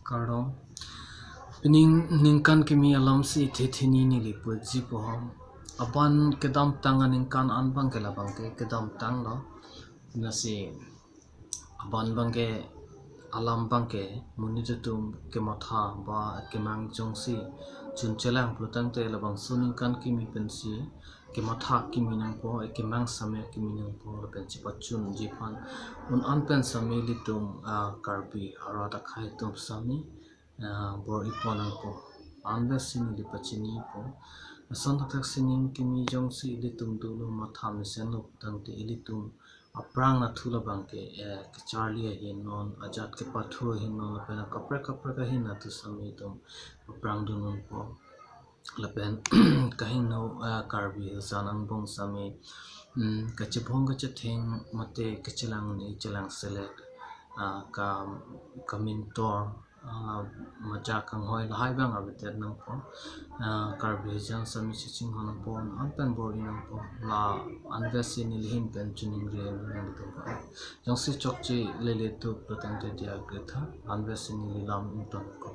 Kardom pining ningkan kimi alam si thethini ni lipu jipohom apan kedam tanga ningkan anbang ke labang ke kedam tang lo nasi aban bangke alam bangke munitum ke matha ba ke mang jongsi chunchelang plutang te labang suningkan kimi pensi ke matha kimi nang po ke mang same kimi nang po pensi pachun jipan un anpen same litum karbi arata khai tum sami bor iponang po anda sini di pachini po son tak sining kimi jongsi litum dulu matha misen luk tang te litum aprang na thula bangke ke charlie hin non ajat ke pathu hin non pena kapra ka hin na tu sami tum aprang dunun po lapen kahin no karbi sanang bong sami kachepong kachethan mate kachelang ni chelang select ka kamintor maja kang hoi lahai bang abetet nang po karbi hijan sami chiching hon po anpen bori nang po la anvesi ni lihin pen chuning re nang to pa jong si chokchi lele tu protang te dia gretha anvesi ni lam inton ko